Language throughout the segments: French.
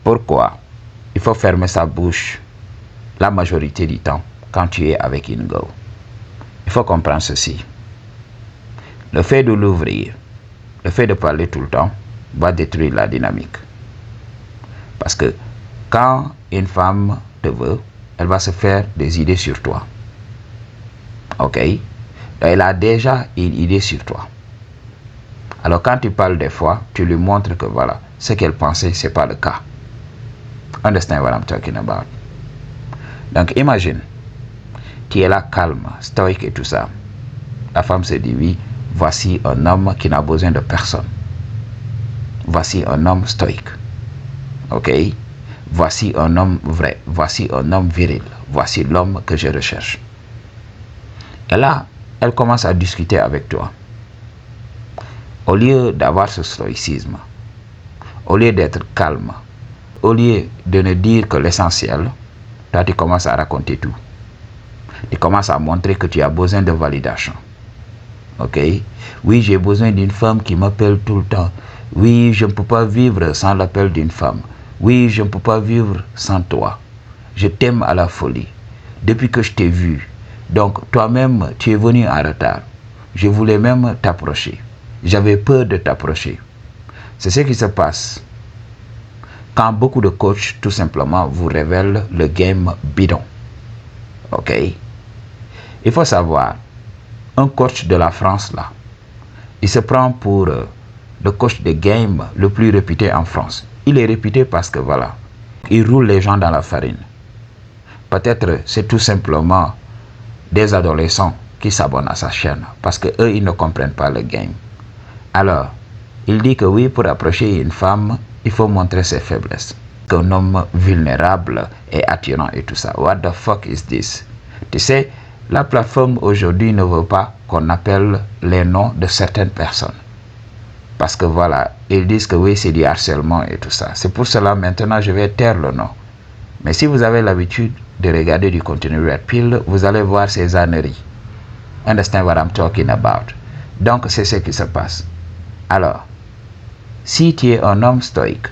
Pourquoi il faut fermer sa bouche la majorité du temps quand tu es avec une go? Il faut comprendre ceci. Le fait de l'ouvrir, le fait de parler tout le temps, va détruire la dynamique. Parce que quand une femme te veut, elle va se faire des idées sur toi. Ok? Elle a déjà une idée sur toi. Alors quand tu parles des fois, tu lui montres que voilà, ce qu'elle pensait, ce n'est pas le cas. Understand what I'm talking about? Donc imagine, tu es là calme, stoïque et tout ça. La femme se dit oui, voici un homme qui n'a besoin de personne. Voici un homme stoïque. Ok? Voici un homme vrai. Voici un homme viril. Voici l'homme que je recherche. Et là, elle commence à discuter avec toi. Au lieu d'avoir ce stoïcisme, au lieu d'être calme, au lieu de ne dire que l'essentiel, toi tu commences à raconter tout. Tu commences à montrer que tu as besoin de validation. Ok? Oui, j'ai besoin d'une femme qui m'appelle tout le temps. Oui, je ne peux pas vivre sans l'appel d'une femme. Oui, je ne peux pas vivre sans toi. Je t'aime à la folie. Depuis que je t'ai vu. Donc, toi-même, tu es venu en retard. Je voulais même t'approcher. J'avais peur de t'approcher. C'est ce qui se passe quand beaucoup de coachs, tout simplement, vous révèlent le game bidon. Ok? Il faut savoir, un coach de la France, là, il se prend pour le coach de game le plus réputé en France. Il est réputé parce que, voilà, il roule les gens dans la farine. Peut-être c'est tout simplement des adolescents qui s'abonnent à sa chaîne parce que eux ils ne comprennent pas le game. Alors, il dit que oui, pour approcher une femme, il faut montrer ses faiblesses. Qu'un homme vulnérable est attirant et tout ça. What the fuck is this? Tu sais, la plateforme aujourd'hui ne veut pas qu'on appelle les noms de certaines personnes. Parce que voilà, ils disent que oui, c'est du harcèlement et tout ça. C'est pour cela maintenant je vais taire le nom. Mais si vous avez l'habitude de regarder du contenu Red Pill, vous allez voir ces âneries. Understand what I'm talking about? Donc c'est ce qui se passe. Alors, si tu es un homme stoïque,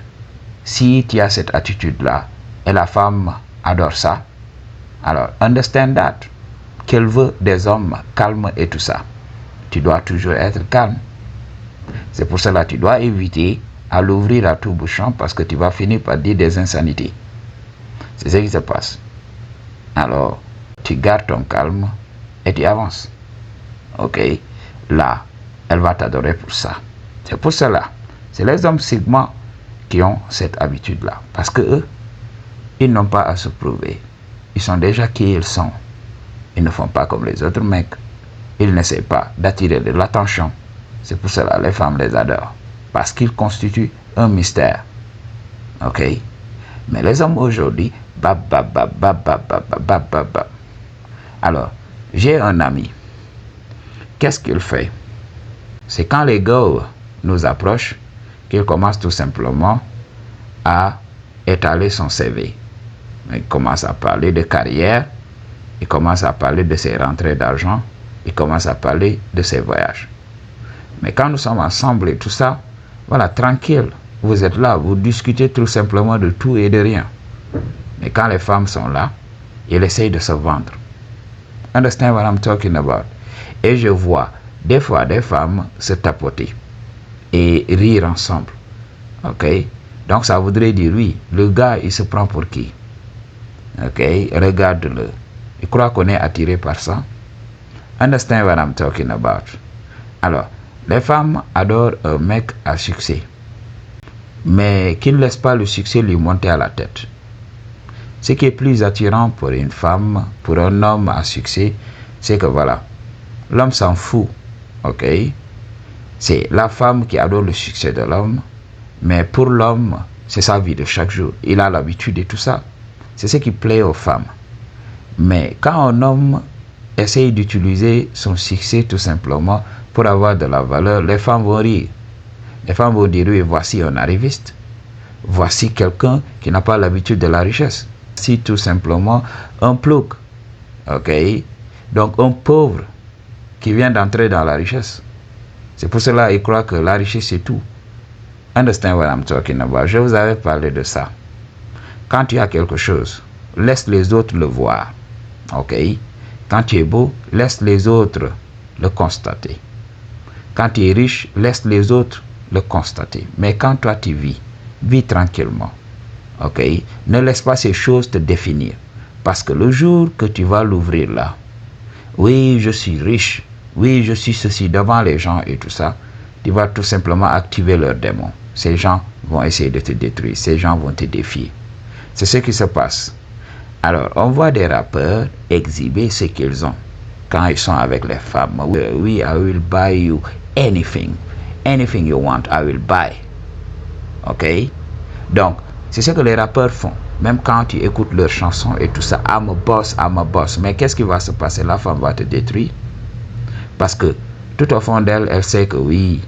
si tu as cette attitude-là, et la femme adore ça, alors understand that, qu'elle veut des hommes calmes et tout ça. Tu dois toujours être calme. C'est pour cela que tu dois éviter à l'ouvrir à tout bouchon parce que tu vas finir par dire des insanités. C'est ce qui se passe. Alors, tu gardes ton calme et tu avances. Ok? Là, elle va t'adorer pour ça. C'est pour cela. C'est les hommes Sigma qui ont cette habitude-là. Parce que eux, ils n'ont pas à se prouver. Ils sont déjà qui ils sont. Ils ne font pas comme les autres mecs. Ils n'essaient pas d'attirer de l'attention. C'est pour cela que les femmes les adorent. Parce qu'ils constituent un mystère. Ok? Mais les hommes aujourd'hui, Alors, j'ai un ami. Qu'est-ce qu'il fait? C'est quand les gars nous approchent qu'il commence tout simplement à étaler son CV. Il commence à parler de carrière, il commence à parler de ses rentrées d'argent, il commence à parler de ses voyages. Mais quand nous sommes ensemble et tout ça, voilà, tranquille, vous êtes là, vous discutez tout simplement de tout et de rien. Mais quand les femmes sont là, ils essayent de se vendre. Understand what I'm talking about? Et je vois des fois des femmes se tapoter et rire ensemble. Ok? Donc ça voudrait dire, oui, le gars, il se prend pour qui? Ok? Regarde-le. Il croit qu'on est attiré par ça. Understand what I'm talking about? Alors, les femmes adorent un mec à succès, mais qui ne laisse pas le succès lui monter à la tête. Ce qui est plus attirant pour une femme, pour un homme à succès, c'est que voilà, l'homme s'en fout, ok? C'est la femme qui adore le succès de l'homme, mais pour l'homme, c'est sa vie de chaque jour. Il a l'habitude de tout ça. C'est ce qui plaît aux femmes. Mais quand un homme essaye d'utiliser son succès tout simplement pour avoir de la valeur, les femmes vont rire. Les femmes vont dire, oui, voici un arriviste. Voici quelqu'un qui n'a pas l'habitude de la richesse. Voici tout simplement un plouc. Ok? Donc un pauvre qui vient d'entrer dans la richesse. C'est pour cela qu'ils croient que la richesse c'est tout. Understand what I'm talking about? Je vous avais parlé de ça. Quand tu as quelque chose, laisse les autres le voir. Ok? Quand tu es beau, laisse les autres le constater. Quand tu es riche, laisse les autres le constater. Mais quand toi tu vis tranquillement. Ok? Ne laisse pas ces choses te définir. Parce que le jour que tu vas l'ouvrir là, oui, je suis riche, oui, je suis ceci devant les gens et tout ça, tu vas tout simplement activer leurs démons. Ces gens vont essayer de te détruire, ces gens vont te défier. C'est ce qui se passe. Alors, on voit des rappeurs exhiber ce qu'ils ont quand ils sont avec les femmes. Oui, I will buy you anything. Anything you want, I will buy. Ok? Donc, c'est ce que les rappeurs font. Même quand tu écoutes leurs chansons et tout ça, I'm a boss, I'm a boss. Mais qu'est-ce qui va se passer? La femme va te détruire. Parce que tout au fond d'elle, elle sait que oui,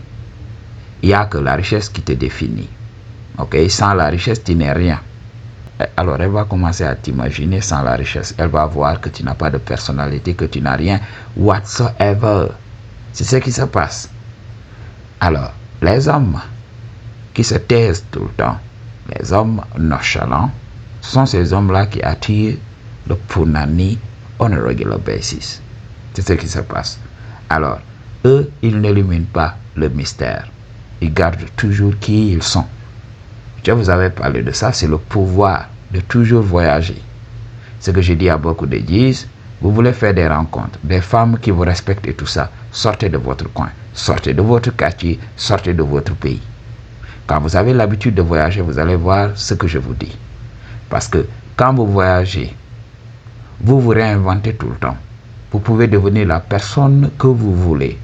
il n'y a que la richesse qui te définit. Ok? Sans la richesse, tu n'es rien. Alors, elle va commencer à t'imaginer sans la richesse. Elle va voir que tu n'as pas de personnalité, que tu n'as rien whatsoever. C'est ce qui se passe. Alors, les hommes qui se taisent tout le temps, les hommes nonchalants, ce sont ces hommes-là qui attirent le punani on a regular basis. C'est ce qui se passe. Alors, eux, ils n'éliminent pas le mystère. Ils gardent toujours qui ils sont. Je vous avais parlé de ça, c'est le pouvoir de toujours voyager. Ce que je dis à beaucoup de disent, vous voulez faire des rencontres, des femmes qui vous respectent et tout ça, sortez de votre coin, sortez de votre quartier, sortez de votre pays. Quand vous avez l'habitude de voyager, vous allez voir ce que je vous dis. Parce que quand vous voyagez, vous vous réinventez tout le temps. Vous pouvez devenir la personne que vous voulez.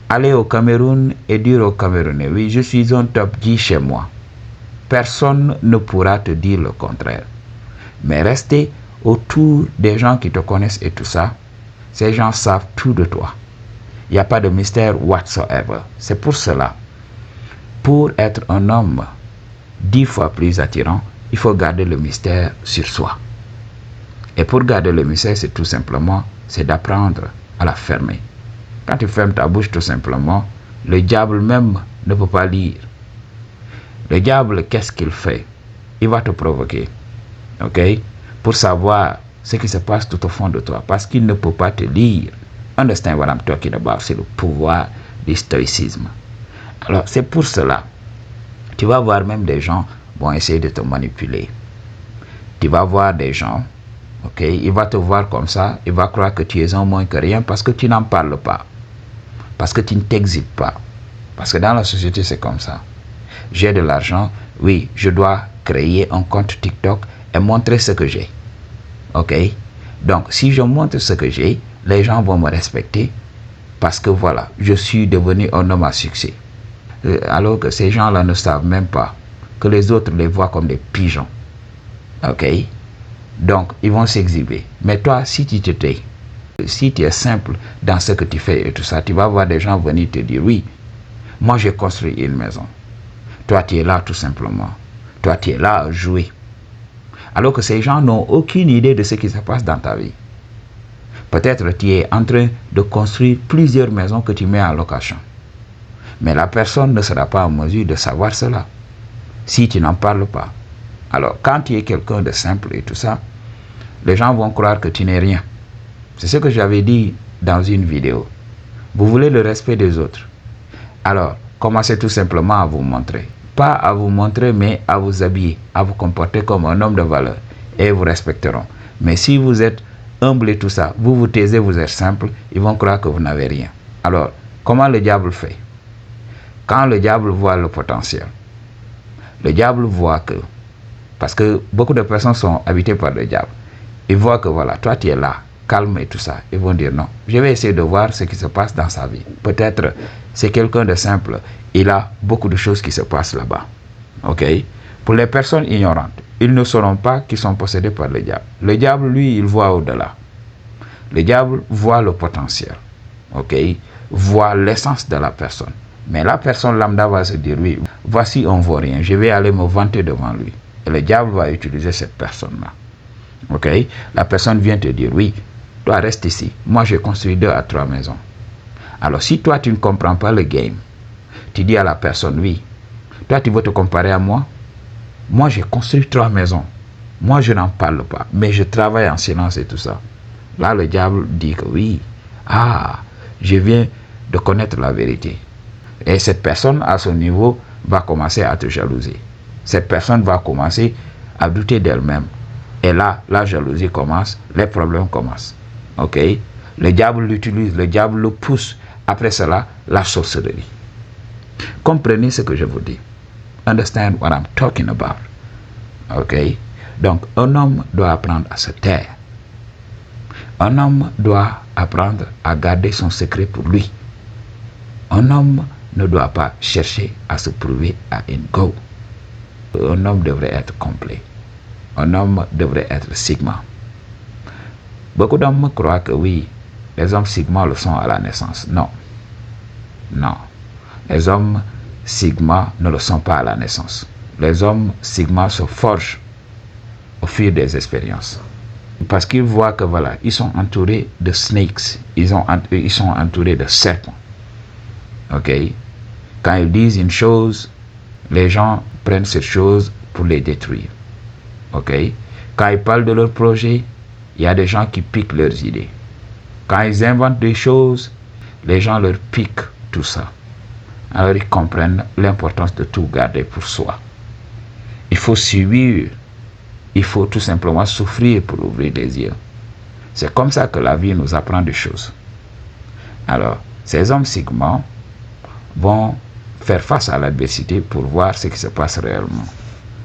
Allez au Cameroun et dire aux Camerounais, oui, je suis un top 10 chez moi. Personne ne pourra te dire le contraire. Mais restez autour des gens qui te connaissent et tout ça. Ces gens savent tout de toi. Il n'y a pas de mystère whatsoever. C'est pour cela. Pour être un homme 10 fois plus attirant, il faut garder le mystère sur soi. Et pour garder le mystère, c'est tout simplement, c'est d'apprendre à la fermer. Quand tu fermes ta bouche, tout simplement, le diable même ne peut pas lire. Le diable, qu'est-ce qu'il fait? Il va te provoquer, ok? Pour savoir ce qui se passe tout au fond de toi, parce qu'il ne peut pas te lire. Understand what I'm talking about? C'est le pouvoir du stoïcisme. Alors, c'est pour cela. Tu vas voir même des gens vont essayer de te manipuler. Tu vas voir des gens, ok? Il va te voir comme ça, il va croire que tu es un moins que rien parce que tu n'en parles pas. Parce que tu ne t'exhibes pas. Parce que dans la société, c'est comme ça. J'ai de l'argent, oui, je dois créer un compte TikTok et montrer ce que j'ai. Ok? Donc, si je montre ce que j'ai, les gens vont me respecter parce que voilà, je suis devenu un homme à succès. Alors que ces gens-là ne savent même pas que les autres les voient comme des pigeons. Ok? Donc, ils vont s'exhiber. Mais toi, si tu te tais, si tu es simple dans ce que tu fais et tout ça, tu vas voir des gens venir te dire, oui, moi j'ai construit une maison. Toi, tu es là tout simplement. Toi, tu es là à jouer. Alors que ces gens n'ont aucune idée de ce qui se passe dans ta vie. Peut-être tu es en train de construire plusieurs maisons que tu mets en location. Mais la personne ne sera pas en mesure de savoir cela si tu n'en parles pas. Alors, quand tu es quelqu'un de simple et tout ça, les gens vont croire que tu n'es rien. C'est ce que j'avais dit dans une vidéo. Vous voulez le respect des autres. Alors, commencez tout simplement à vous montrer. Pas à vous montrer, mais à vous habiller, à vous comporter comme un homme de valeur. Et ils vous respecteront. Mais si vous êtes humble et tout ça, vous vous taisez, vous êtes simple, ils vont croire que vous n'avez rien. Alors, comment le diable fait? Quand le diable voit le potentiel, le diable voit que, parce que beaucoup de personnes sont habitées par le diable, ils voient que voilà, toi tu es là, calme et tout ça. Ils vont dire non, je vais essayer de voir ce qui se passe dans sa vie. Peut-être c'est quelqu'un de simple, il a beaucoup de choses qui se passent là-bas. Ok? Pour les personnes ignorantes, ils ne sauront pas qu'ils sont possédés par le diable. Le diable, lui, il voit au-delà. Le diable voit le potentiel. Ok? Voit l'essence de la personne. Mais la personne lambda va se dire, oui, voici on ne vaut rien, je vais aller me vanter devant lui. Et le diable va utiliser cette personne-là. Ok? La personne vient te dire, oui, toi reste ici, moi j'ai construit 2 à 3 maisons. Alors si toi tu ne comprends pas le game, tu dis à la personne, oui, toi tu veux te comparer à moi, Moi, j'ai construit 3 maisons. Moi, je n'en parle pas, mais je travaille en silence et tout ça. Là, le diable dit que oui, je viens de connaître la vérité. Et cette personne, à son niveau, va commencer à te jalouser. Cette personne va commencer à douter d'elle-même. Et là, la jalousie commence, les problèmes commencent. Ok? Le diable l'utilise, le diable le pousse. Après cela, la sorcellerie. Comprenez ce que je vous dis. Understand what I'm talking about. Ok? Donc, un homme doit apprendre à se taire. Un homme doit apprendre à garder son secret pour lui. Un homme ne doit pas chercher à se prouver à une go. Un homme devrait être complet. Un homme devrait être sigma. Beaucoup d'hommes croient que oui, les hommes sigma le sont à la naissance. Non. Non. Les hommes sigma ne le sont pas à la naissance. Les hommes sigma se forgent au fil des expériences. Parce qu'ils voient que voilà, ils sont entourés de snakes, ils sont entourés de serpents. Ok? Quand ils disent une chose, les gens prennent cette chose pour les détruire. Ok? Quand ils parlent de leur projet, il y a des gens qui piquent leurs idées. Quand ils inventent des choses, les gens leur piquent tout ça. Alors ils comprennent l'importance de tout garder pour soi. Il faut subir. Il faut tout simplement souffrir pour ouvrir les yeux. C'est comme ça que la vie nous apprend des choses. Alors, ces hommes sigma vont faire face à l'adversité pour voir ce qui se passe réellement.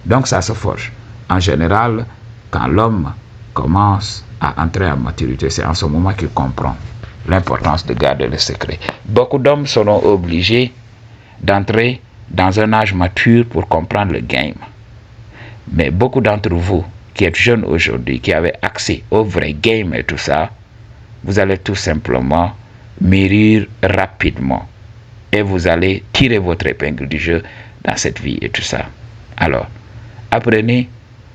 Donc ça se forge. En général, quand l'homme commence à entrer en maturité, c'est en ce moment qu'il comprend l'importance de garder le secret. Beaucoup d'hommes seront obligés d'entrer dans un âge mature pour comprendre le game. Mais beaucoup d'entre vous qui êtes jeunes aujourd'hui, qui avez accès au vrai game et tout ça, vous allez tout simplement mûrir rapidement. Et vous allez tirer votre épingle du jeu dans cette vie et tout ça. Alors, apprenez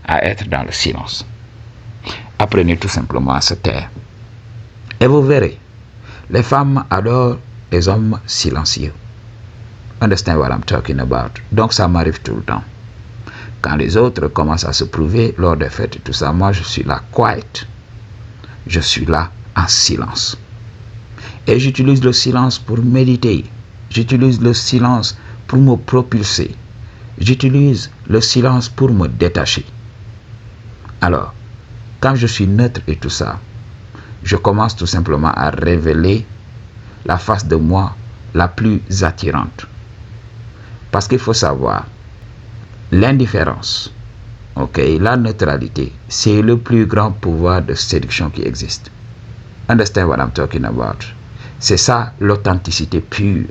à être dans le silence. Apprenez tout simplement à se taire. Et vous verrez, les femmes adorent les hommes silencieux. Understand what I'm talking about? Donc ça m'arrive tout le temps. Quand les autres commencent à se prouver lors des fêtes et tout ça, moi je suis là quiet. Je suis là en silence. Et j'utilise le silence pour méditer. J'utilise le silence pour me propulser. J'utilise le silence pour me détacher. Alors, quand je suis neutre et tout ça, je commence tout simplement à révéler la face de moi la plus attirante. Parce qu'il faut savoir, l'indifférence, la neutralité, c'est le plus grand pouvoir de séduction qui existe. Understand what I'm talking about? C'est ça l'authenticité pure.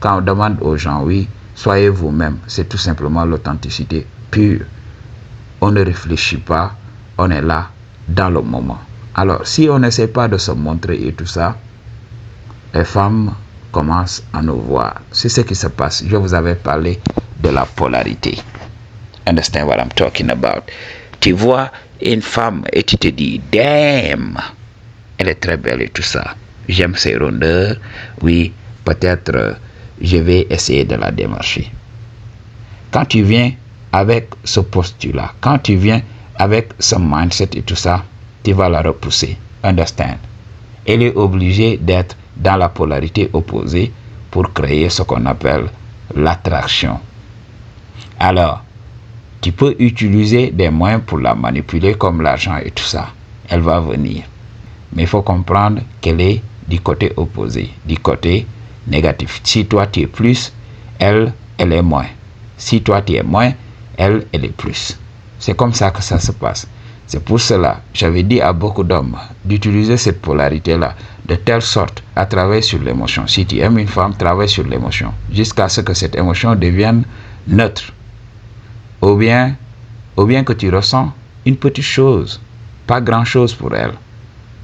Quand on demande aux gens, oui, soyez vous-même, c'est tout simplement l'authenticité pure. On ne réfléchit pas, on est là dans le moment. Alors, si on n'essaie pas de se montrer et tout ça, les femmes commencent à nous voir. C'est ce qui se passe. Je vous avais parlé de la polarité. Understand what I'm talking about? Tu vois une femme et tu te dis, damn, elle est très belle et tout ça. J'aime ses rondeurs. Oui, peut-être je vais essayer de la démarcher. Quand tu viens avec ce postulat, quand tu viens avec ce mindset et tout ça, tu vas la repousser. Understand? Elle est obligée d'être dans la polarité opposée pour créer ce qu'on appelle l'attraction. Alors, tu peux utiliser des moyens pour la manipuler comme l'argent et tout ça. Elle va venir. Mais il faut comprendre qu'elle est du côté opposé, du côté négatif. Si toi tu es plus, elle est moins. Si toi tu es moins, elle est plus. C'est comme ça que ça se passe. C'est pour cela, j'avais dit à beaucoup d'hommes d'utiliser cette polarité-là de telle sorte à travailler sur l'émotion. Si tu aimes une femme, travaille sur l'émotion jusqu'à ce que cette émotion devienne neutre. Ou bien que tu ressens une petite chose, pas grand-chose pour elle.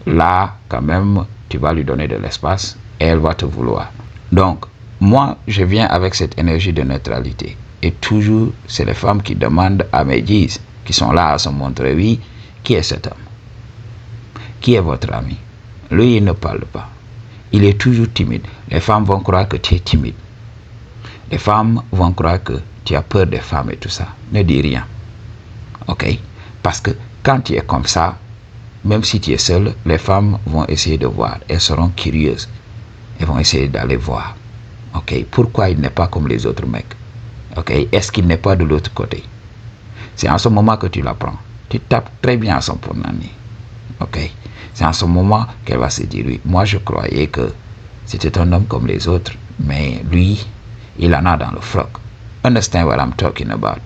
Là, quand même, tu vas lui donner de l'espace et elle va te vouloir. Donc, moi, je viens avec cette énergie de neutralité. Et toujours, c'est les femmes qui demandent à mes guises, qui sont là à se montrer, oui, qui est cet homme? Qui est votre ami? Lui, il ne parle pas. Il est toujours timide. Les femmes vont croire que tu es timide. Les femmes vont croire que tu as peur des femmes et tout ça. Ne dis rien. Ok? Parce que quand tu es comme ça, même si tu es seul, les femmes vont essayer de voir. Elles seront curieuses. Elles vont essayer d'aller voir. Ok? Pourquoi il n'est pas comme les autres mecs? Ok? Est-ce qu'il n'est pas de l'autre côté? C'est en ce moment que tu l'apprends. Tu tapes très bien à son nani. Ok? C'est en ce moment qu'elle va se dire, oui, moi je croyais que c'était un homme comme les autres, mais lui, il en a dans le froc. Understand what I'm talking about?